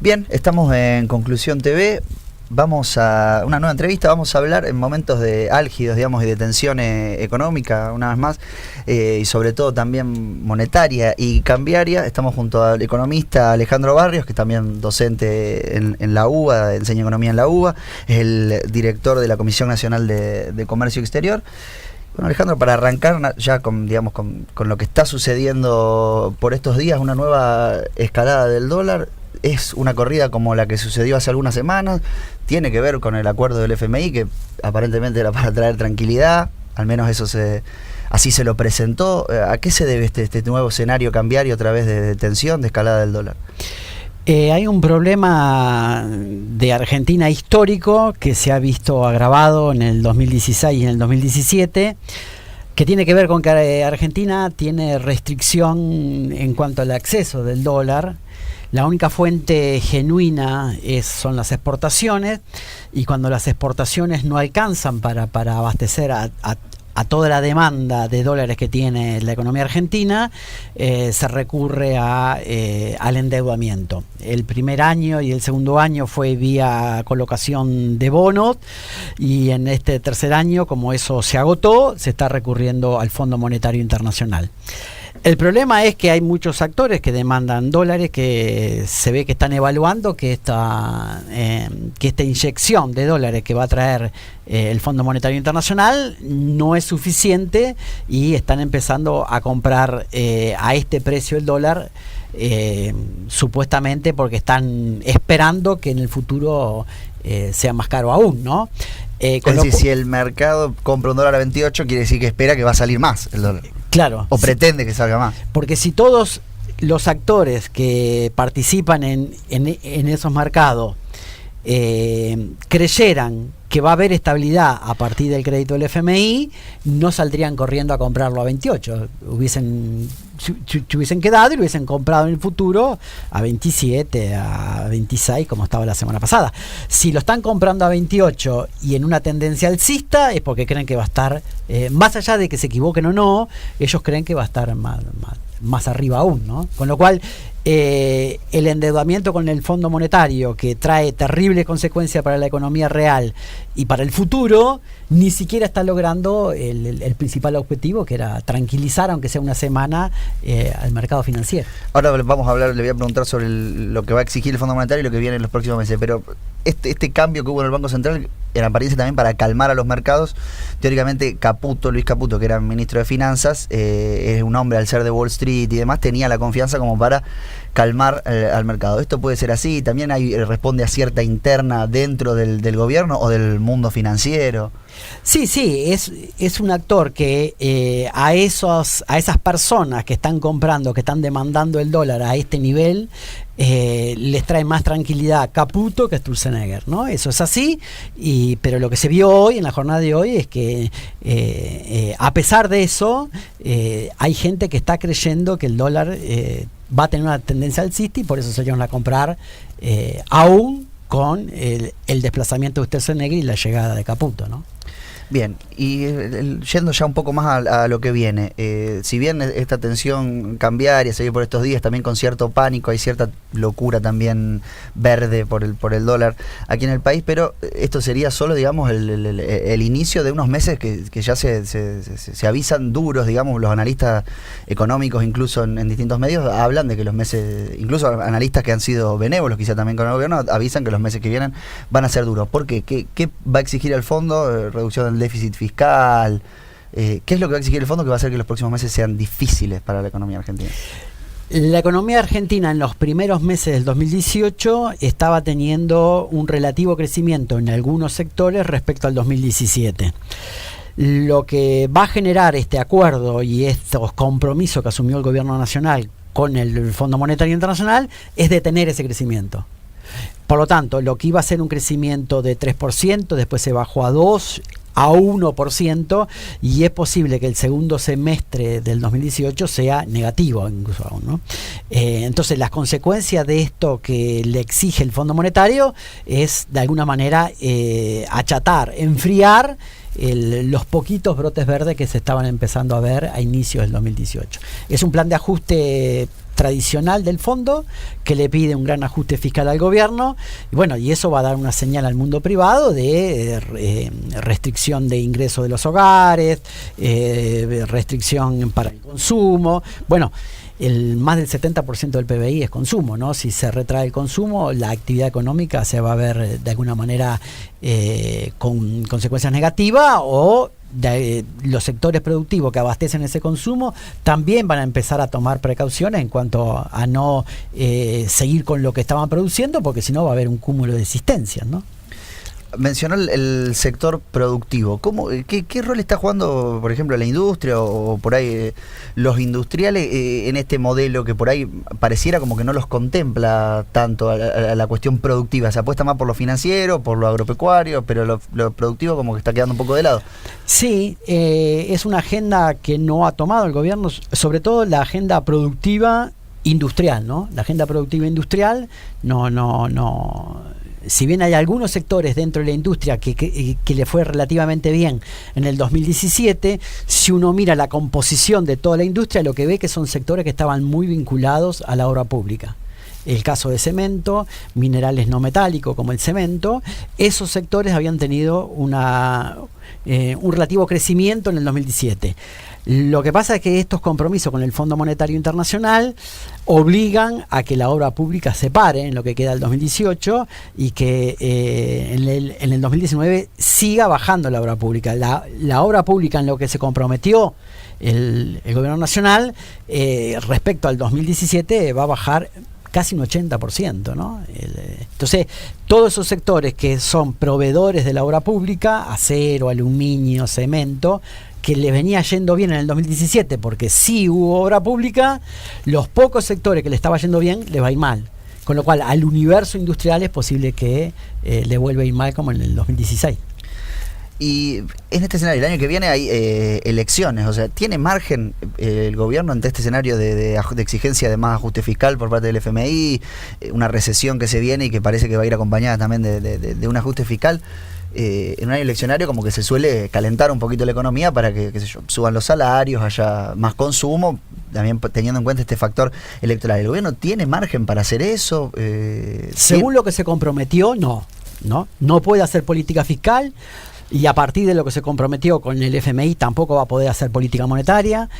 Bien, estamos en Conclusión TV. Vamos a una nueva entrevista. Vamos a hablar en momentos de álgidos, digamos, y de tensión económica, una vez más, y sobre todo también monetaria y cambiaria. Estamos junto al economista Alejandro Barrios, que es también docente en la UBA, enseña economía en la UBA, es el director de la Comisión Nacional de Comercio Exterior. Bueno, Alejandro, para arrancar ya con lo que está sucediendo por estos días, una nueva escalada del dólar. Es una corrida como la que sucedió hace algunas semanas, tiene que ver con el acuerdo del FMI, que aparentemente era para traer tranquilidad, al menos así se lo presentó. ¿A qué se debe este nuevo escenario cambiario a través de tensión, de escalada del dólar? Hay un problema de Argentina histórico que se ha visto agravado en el 2016 y en el 2017, que tiene que ver con que Argentina tiene restricción en cuanto al acceso del dólar. La única fuente genuina son las exportaciones, y cuando las exportaciones no alcanzan para abastecer a toda la demanda de dólares que tiene la economía argentina, se recurre al endeudamiento. El primer año y el segundo año fue vía colocación de bonos, y en este tercer año, como eso se agotó, se está recurriendo al Fondo Monetario Internacional. El problema es que hay muchos actores que demandan dólares, que se ve que están evaluando que esta inyección de dólares que va a traer el Fondo Monetario Internacional no es suficiente, y están empezando a comprar a este precio el dólar, supuestamente porque están esperando que en el futuro sea más caro aún, ¿no? Es decir, si el mercado compra un dólar a 28, quiere decir que espera que va a salir más el dólar. Claro. O pretende que salga más. Porque si todos los actores que participan en esos mercados creyeran que va a haber estabilidad a partir del crédito del FMI, no saldrían corriendo a comprarlo a 28. Hubiesen quedado y lo hubiesen comprado en el futuro a 27, a 26, como estaba la semana pasada. Si lo están comprando a 28 y en una tendencia alcista, es porque creen que va a estar, más allá de que se equivoquen o no, ellos creen que va a estar más arriba aún, ¿no? Con lo cual, el endeudamiento con el Fondo Monetario, que trae terribles consecuencias para la economía real y para el futuro, ni siquiera está logrando el principal objetivo, que era tranquilizar, aunque sea una semana, al mercado financiero. Ahora vamos a hablar, le voy a preguntar sobre lo que va a exigir el Fondo Monetario y lo que viene en los próximos meses, pero este cambio que hubo en el Banco Central en apariencia también para calmar a los mercados. Teóricamente Luis Caputo, que era ministro de Finanzas, es un hombre, al ser de Wall Street y demás, tenía la confianza como para calmar al mercado. ¿Esto puede ser así? ¿También responde a cierta interna dentro del gobierno o del mundo financiero? Sí, es un actor que a esas personas que están comprando, que están demandando el dólar a este nivel, les trae más tranquilidad a Caputo que a Sturzenegger, ¿no? Eso es así, pero lo que se vio hoy, en la jornada de hoy, es que a pesar de eso, hay gente que está creyendo que el dólar va a tener una tendencia alcista, y por eso se llevan a comprar, aún con el desplazamiento de Sturzenegger y la llegada de Caputo, ¿no? Bien, y yendo ya un poco más a lo que viene, si bien esta tensión cambiaria se vive por estos días, también con cierto pánico, hay cierta locura también verde por el dólar aquí en el país, pero esto sería solo, digamos, el inicio de unos meses que ya se avisan duros, digamos. Los analistas económicos, incluso en distintos medios, hablan de que los meses, incluso analistas que han sido benévolos quizá también con el gobierno, avisan que los meses que vienen van a ser duros. ¿Por qué? ¿Qué va a exigir el fondo? Reducción del déficit fiscal. ¿Qué es lo que va a exigir el fondo que va a hacer que los próximos meses sean difíciles para la economía argentina? La economía argentina en los primeros meses del 2018 estaba teniendo un relativo crecimiento en algunos sectores respecto al 2017. Lo que va a generar este acuerdo y estos compromisos que asumió el gobierno nacional con el Fondo Monetario Internacional es detener ese crecimiento. Por lo tanto, lo que iba a ser un crecimiento de 3%, después se bajó a 2%, a 1%, y es posible que el segundo semestre del 2018 sea negativo, incluso aún, ¿no? Entonces, las consecuencias de esto que le exige el Fondo Monetario es, de alguna manera, achatar, enfriar los poquitos brotes verdes que se estaban empezando a ver a inicios del 2018. Es un plan de ajuste tradicional del fondo, que le pide un gran ajuste fiscal al gobierno, y bueno, y eso va a dar una señal al mundo privado de restricción de ingresos de los hogares, restricción para el consumo. Bueno, más del 70% del PBI es consumo, ¿no? Si se retrae el consumo, la actividad económica se va a ver de alguna manera con consecuencias negativas, o los sectores productivos que abastecen ese consumo también van a empezar a tomar precauciones en cuanto a no seguir con lo que estaban produciendo, porque si no va a haber un cúmulo de existencias, ¿no? Mencionó el sector productivo. ¿Qué rol está jugando, por ejemplo, la industria o por ahí los industriales en este modelo que por ahí pareciera como que no los contempla tanto a la cuestión productiva? Se apuesta más por lo financiero, por lo agropecuario, pero lo productivo como que está quedando un poco de lado. Sí, es una agenda que no ha tomado el gobierno, sobre todo la agenda productiva industrial, ¿no? La agenda productiva industrial no. Si bien hay algunos sectores dentro de la industria que le fue relativamente bien en el 2017, si uno mira la composición de toda la industria, lo que ve que son sectores que estaban muy vinculados a la obra pública. El caso de cemento, minerales no metálicos como el cemento, esos sectores habían tenido un relativo crecimiento en el 2017. Lo que pasa es que estos compromisos con el Fondo Monetario Internacional obligan a que la obra pública se pare en lo que queda del 2018 y que en el 2019 siga bajando la obra pública. La obra pública en lo que se comprometió el gobierno nacional respecto al 2017 va a bajar casi un 80%, ¿no? Entonces, todos esos sectores que son proveedores de la obra pública, acero, aluminio, cemento, que le venía yendo bien en el 2017 porque sí hubo obra pública, los pocos sectores que le estaba yendo bien le va a ir mal. Con lo cual, al universo industrial es posible que le vuelva a ir mal como en el 2016. Y en este escenario, el año que viene hay elecciones, o sea, ¿tiene margen el gobierno ante este escenario de exigencia de más ajuste fiscal por parte del FMI, una recesión que se viene y que parece que va a ir acompañada también de un ajuste fiscal? En un año eleccionario como que se suele calentar un poquito la economía para que, qué sé yo, suban los salarios, haya más consumo, también teniendo en cuenta este factor electoral. ¿El gobierno tiene margen para hacer eso? Según lo que se comprometió, no puede hacer política fiscal. Y a partir de lo que se comprometió con el FMI tampoco va a poder hacer política monetaria,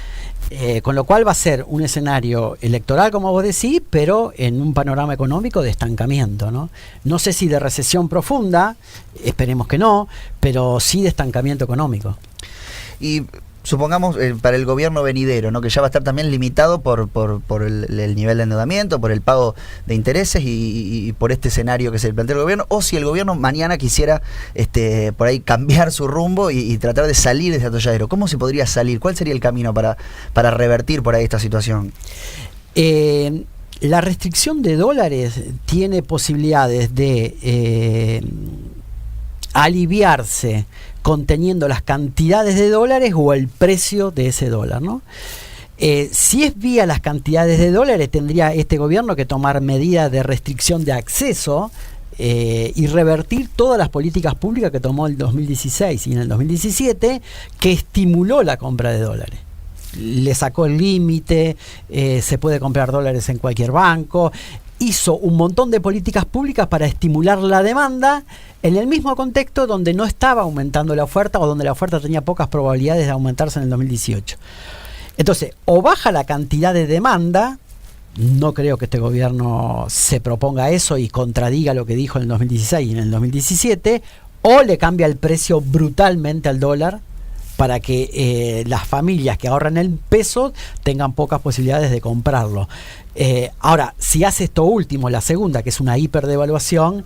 con lo cual va a ser un escenario electoral, como vos decís, pero en un panorama económico de estancamiento, ¿no? No sé si de recesión profunda, esperemos que no, pero sí de estancamiento económico. Y supongamos para el gobierno venidero, ¿no? Que ya va a estar también limitado por el nivel de endeudamiento, por el pago de intereses y por este escenario que se plantea el gobierno, o si el gobierno mañana quisiera por ahí cambiar su rumbo y tratar de salir de ese atolladero. ¿Cómo se podría salir? ¿Cuál sería el camino para revertir por ahí esta situación? La restricción de dólares tiene posibilidades de aliviarse conteniendo las cantidades de dólares o el precio de ese dólar, ¿no? Si es vía las cantidades de dólares, tendría este gobierno que tomar medidas de restricción de acceso y revertir todas las políticas públicas que tomó en el 2016 y en el 2017, que estimuló la compra de dólares. Le sacó el límite, se puede comprar dólares en cualquier banco, hizo un montón de políticas públicas para estimular la demanda en el mismo contexto donde no estaba aumentando la oferta o donde la oferta tenía pocas probabilidades de aumentarse en el 2018. Entonces, o baja la cantidad de demanda, no creo que este gobierno se proponga eso y contradiga lo que dijo en el 2016 y en el 2017, o le cambia el precio brutalmente al dólar para que las familias que ahorran el peso tengan pocas posibilidades de comprarlo. Ahora, si hace esto último, la segunda, que es una hiperdevaluación,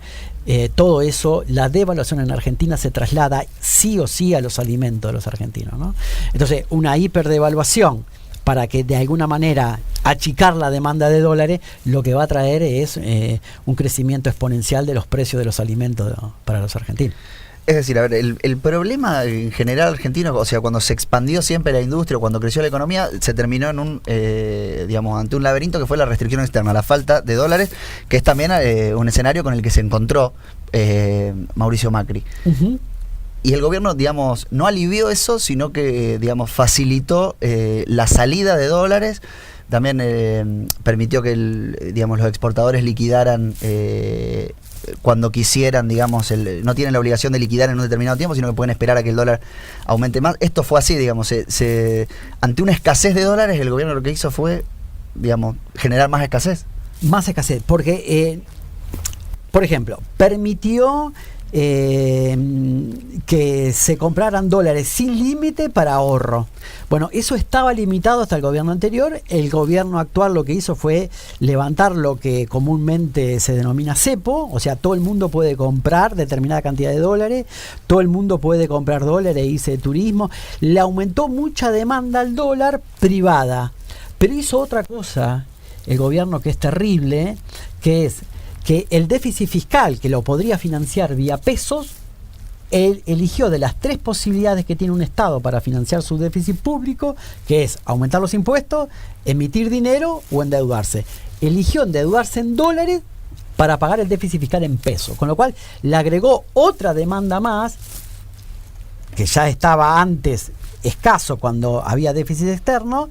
todo eso, la devaluación en Argentina se traslada sí o sí a los alimentos de los argentinos, ¿no? Entonces, una hiperdevaluación para que de alguna manera achicar la demanda de dólares, lo que va a traer es un crecimiento exponencial de los precios de los alimentos para los argentinos. Es decir, a ver, el problema en general argentino, o sea, cuando se expandió siempre la industria, cuando creció la economía, se terminó en ante un laberinto que fue la restricción externa, la falta de dólares, que es también un escenario con el que se encontró Mauricio Macri. Uh-huh. Y el gobierno, digamos, no alivió eso, sino que, digamos, facilitó la salida de dólares también permitió que digamos, los exportadores liquidaran cuando quisieran, digamos, no tienen la obligación de liquidar en un determinado tiempo, sino que pueden esperar a que el dólar aumente más. Esto fue así, digamos, ante una escasez de dólares, el gobierno lo que hizo fue, digamos, generar más escasez. Más escasez, porque, por ejemplo, permitió que se compraran dólares sin límite para ahorro. Bueno, eso estaba limitado hasta el gobierno anterior. El gobierno actual lo que hizo fue levantar lo que comúnmente se denomina cepo, o sea, todo el mundo puede comprar determinada cantidad de dólares, todo el mundo puede comprar dólares e irse de turismo. Le aumentó mucha demanda al dólar privada, pero hizo otra cosa el gobierno que es terrible, que es que el déficit fiscal, que lo podría financiar vía pesos, él eligió de las 3 posibilidades que tiene un Estado para financiar su déficit público, que es aumentar los impuestos, emitir dinero o endeudarse. Eligió endeudarse en dólares para pagar el déficit fiscal en pesos, con lo cual le agregó otra demanda más, que ya estaba antes escaso cuando había déficit externo,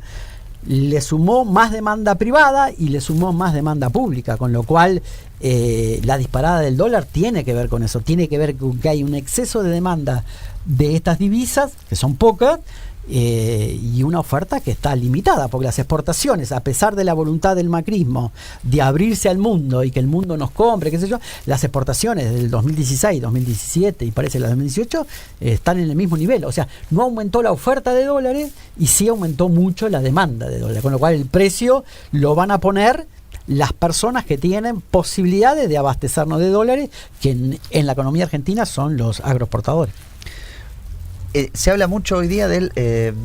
le sumó más demanda privada y le sumó más demanda pública, con lo cual la disparada del dólar tiene que ver con eso, tiene que ver con que hay un exceso de demanda de estas divisas, que son pocas, y una oferta que está limitada, porque las exportaciones, a pesar de la voluntad del macrismo de abrirse al mundo y que el mundo nos compre, qué sé yo, las exportaciones del 2016, 2017 y parece la 2018 están en el mismo nivel. O sea, no aumentó la oferta de dólares y sí aumentó mucho la demanda de dólares, con lo cual el precio lo van a poner las personas que tienen posibilidades de abastecernos de dólares, que en la economía argentina son los agroexportadores. Se habla mucho hoy día del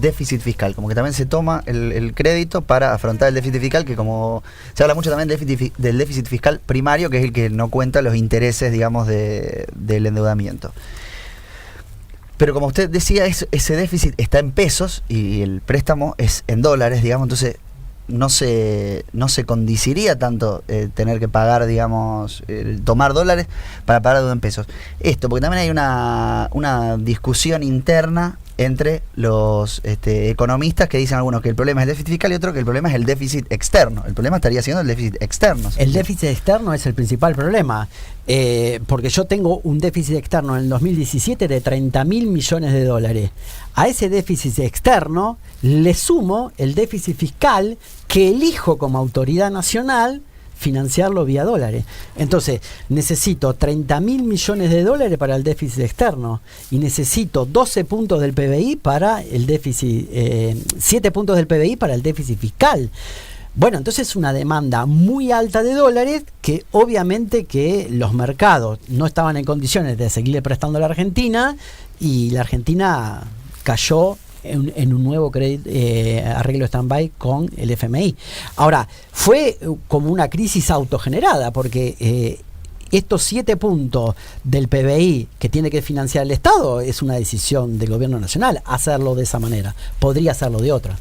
déficit fiscal, como que también se toma el crédito para afrontar el déficit fiscal, que como se habla mucho también del déficit fiscal primario, que es el que no cuenta los intereses, digamos, del endeudamiento. Pero como usted decía, ese déficit está en pesos y el préstamo es en dólares, digamos, entonces no se condiciría tanto tener que pagar, digamos, tomar dólares para pagar deuda en pesos. Esto, porque también hay una discusión interna entre los economistas, que dicen algunos que el problema es el déficit fiscal y otros que el problema es el déficit externo. El problema estaría siendo el déficit externo. ¿Sí? El déficit externo es el principal problema, porque yo tengo un déficit externo en el 2017 de 30.000 millones de dólares. A ese déficit externo le sumo el déficit fiscal que elijo como autoridad nacional financiarlo vía dólares. Entonces, necesito 30.000 millones de dólares para el déficit externo y necesito 12 puntos del PBI para el déficit, 7 puntos del PBI para el déficit fiscal. Bueno, entonces es una demanda muy alta de dólares que obviamente que los mercados no estaban en condiciones de seguirle prestando a la Argentina, y la Argentina cayó en un nuevo arreglo stand-by con el FMI. Ahora, fue como una crisis autogenerada, porque estos 7 puntos del PBI que tiene que financiar el Estado es una decisión del gobierno nacional hacerlo de esa manera. Podría hacerlo de otra.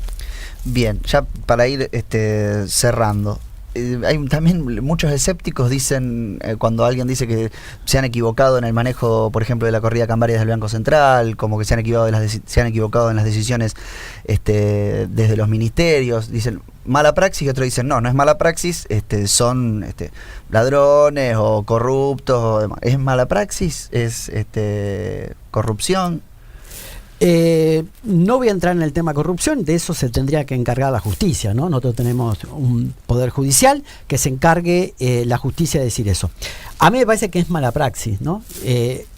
Bien, ya para ir cerrando. Hay también muchos escépticos dicen, cuando alguien dice que se han equivocado en el manejo, por ejemplo, de la corrida cambiaria del Banco Central, como que se han equivocado en las decisiones desde los ministerios, dicen mala praxis, y otros dicen no es mala praxis, son ladrones o corruptos o demás. ¿Es mala praxis? ¿Es corrupción? No voy a entrar en el tema corrupción, de eso se tendría que encargar la justicia, ¿no? Nosotros tenemos un poder judicial que se encargue la justicia de decir eso. A mí me parece que es mala praxis, ¿no?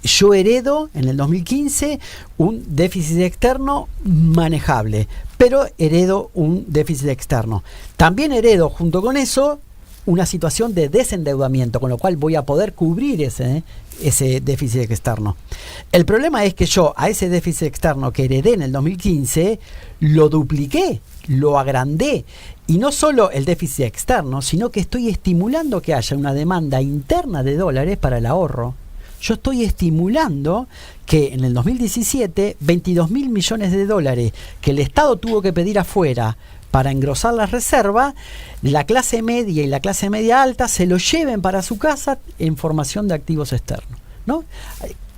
Yo heredo en el 2015 un déficit externo manejable, pero heredo un déficit externo. También heredo junto con eso una situación de desendeudamiento, con lo cual voy a poder cubrir ese déficit externo. El problema es que yo a ese déficit externo que heredé en el 2015 lo dupliqué, lo agrandé, y no solo el déficit externo, sino que estoy estimulando que haya una demanda interna de dólares para el ahorro. Yo estoy estimulando que en el 2017 22.000 millones de dólares que el Estado tuvo que pedir afuera para engrosar la reserva, la clase media y la clase media alta se lo lleven para su casa en formación de activos externos, ¿no?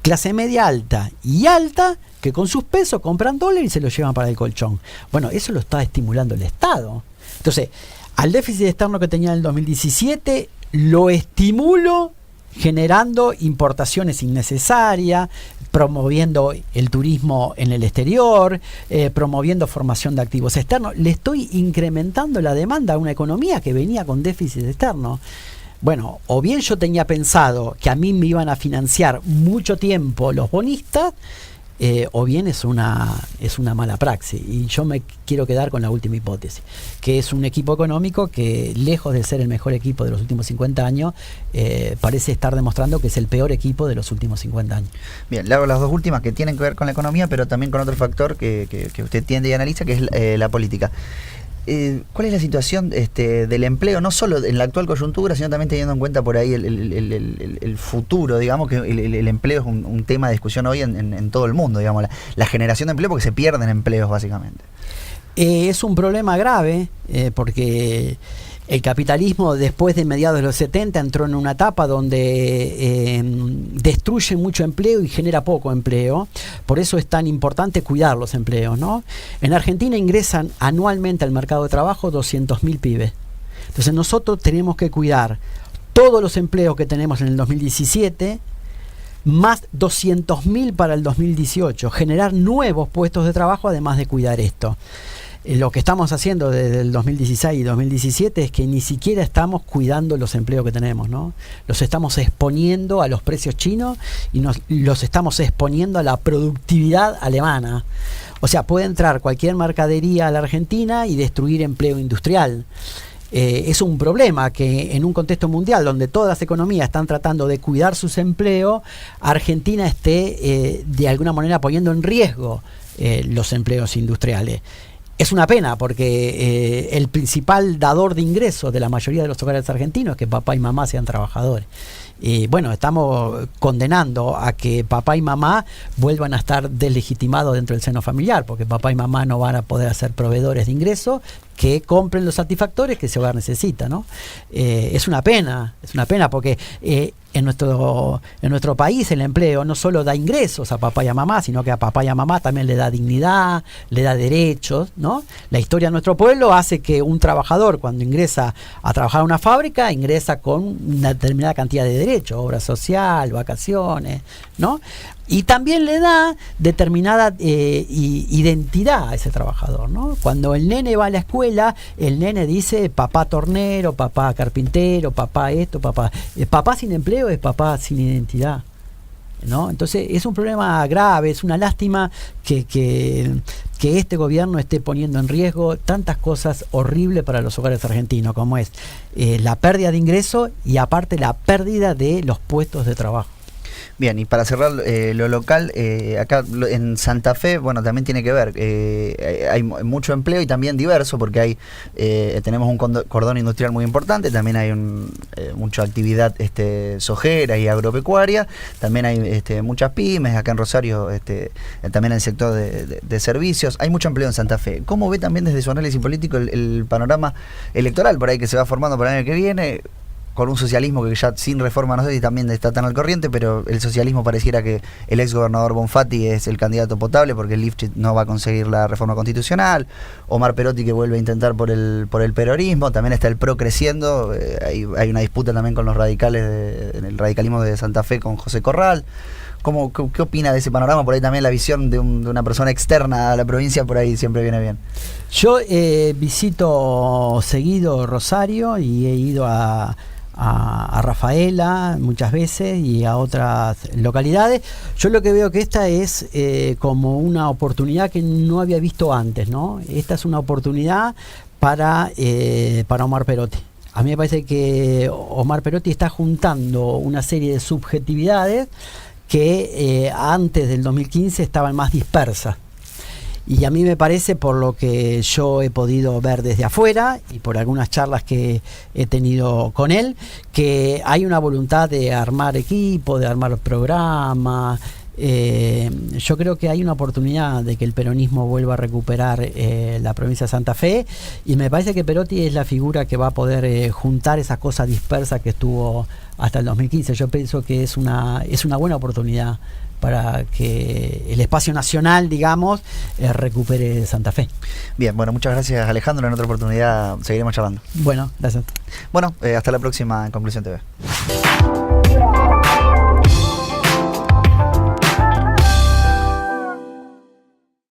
Clase media alta y alta que con sus pesos compran dólares y se lo llevan para el colchón. Bueno, eso lo está estimulando el Estado. Entonces, al déficit externo que tenía en el 2017 lo estimulo generando importaciones innecesarias, promoviendo el turismo en el exterior, promoviendo formación de activos externos. Le estoy incrementando la demanda a una economía que venía con déficit externo. Bueno, o bien yo tenía pensado que a mí me iban a financiar mucho tiempo los bonistas, o bien es una mala praxis. Y yo me quiero quedar con la última hipótesis, que es un equipo económico que, lejos de ser el mejor equipo de los últimos 50 años, parece estar demostrando que es el peor equipo de los últimos 50 años. Bien, le hago las dos últimas que tienen que ver con la economía, pero también con otro factor que usted tiende y analiza, que es la política. ¿Cuál es la situación del empleo, no solo en la actual coyuntura, sino también teniendo en cuenta por ahí el futuro? Digamos que el empleo es un tema de discusión hoy en todo el mundo, digamos, la generación de empleo, porque se pierden empleos básicamente. Es un problema grave, porque el capitalismo, después de mediados de los 70, entró en una etapa donde destruye mucho empleo y genera poco empleo. Por eso es tan importante cuidar los empleos, ¿no? En Argentina ingresan anualmente al mercado de trabajo 200.000 pibes. Entonces nosotros tenemos que cuidar todos los empleos que tenemos en el 2017, más 200.000 para el 2018, generar nuevos puestos de trabajo, además de cuidar esto. Lo que estamos haciendo desde el 2016 y 2017 es que ni siquiera estamos cuidando los empleos que tenemos, ¿no? Los estamos exponiendo a los precios chinos y los estamos exponiendo a la productividad alemana. O sea, puede entrar cualquier mercadería a la Argentina y destruir empleo industrial. Es un problema que en un contexto mundial donde todas las economías están tratando de cuidar sus empleos, Argentina esté de alguna manera poniendo en riesgo los empleos industriales. Es una pena porque el principal dador de ingresos de la mayoría de los hogares argentinos es que papá y mamá sean trabajadores. Y bueno, estamos condenando a que papá y mamá vuelvan a estar deslegitimados dentro del seno familiar, porque papá y mamá no van a poder ser proveedores de ingresos que compren los satisfactores que ese hogar necesita, ¿no? Es una pena porque en nuestro país el empleo no solo da ingresos a papá y a mamá, sino que a papá y a mamá también le da dignidad, le da derechos, ¿no? La historia de nuestro pueblo hace que un trabajador, cuando ingresa a trabajar en una fábrica, ingresa con una determinada cantidad de derechos, obra social, vacaciones, ¿no? Y también le da determinada identidad a ese trabajador, ¿no? Cuando el nene va a la escuela, el nene dice papá tornero, papá carpintero, papá esto, papá. Papá sin empleo es papá sin identidad, ¿no? Entonces es un problema grave, es una lástima que este gobierno esté poniendo en riesgo tantas cosas horribles para los hogares argentinos, como es la pérdida de ingresos y aparte la pérdida de los puestos de trabajo. Bien, y para cerrar lo local, acá en Santa Fe, bueno, también tiene que ver, hay mucho empleo y también diverso, porque tenemos un cordón industrial muy importante, también hay mucha actividad sojera y agropecuaria, también hay muchas pymes, acá en Rosario, también en el sector de servicios, hay mucho empleo en Santa Fe. ¿Cómo ve también desde su análisis político el panorama electoral por ahí que se va formando para el año que viene? Con un socialismo que ya sin reforma no sé si también está tan al corriente, pero el socialismo pareciera que el ex gobernador Bonfatti es el candidato potable porque el Lifchit no va a conseguir la reforma constitucional, Omar Perotti que vuelve a intentar por el peronismo, también está el PRO creciendo, hay una disputa también con los radicales, en el radicalismo de Santa Fe con José Corral. ¿Qué opina de ese panorama? Por ahí también la visión de una persona externa a la provincia por ahí siempre viene bien. Yo visito seguido Rosario y he ido a Rafaela muchas veces y a otras localidades. Yo lo que veo que esta es como una oportunidad que no había visto antes, ¿no? Esta es una oportunidad para Omar Perotti. A mí me parece que Omar Perotti está juntando una serie de subjetividades que antes del 2015 estaban más dispersas. Y a mí me parece, por lo que yo he podido ver desde afuera y por algunas charlas que he tenido con él, que hay una voluntad de armar equipo, de armar programas. Yo creo que hay una oportunidad de que el peronismo vuelva a recuperar la provincia de Santa Fe, y me parece que Perotti es la figura que va a poder juntar esas cosas dispersas que estuvo hasta el 2015. Yo pienso que es una buena oportunidad para que el espacio nacional, digamos, recupere Santa Fe. Bien, bueno, muchas gracias, Alejandro. En otra oportunidad seguiremos charlando. Bueno, gracias. Bueno, hasta la próxima en Conclusión TV.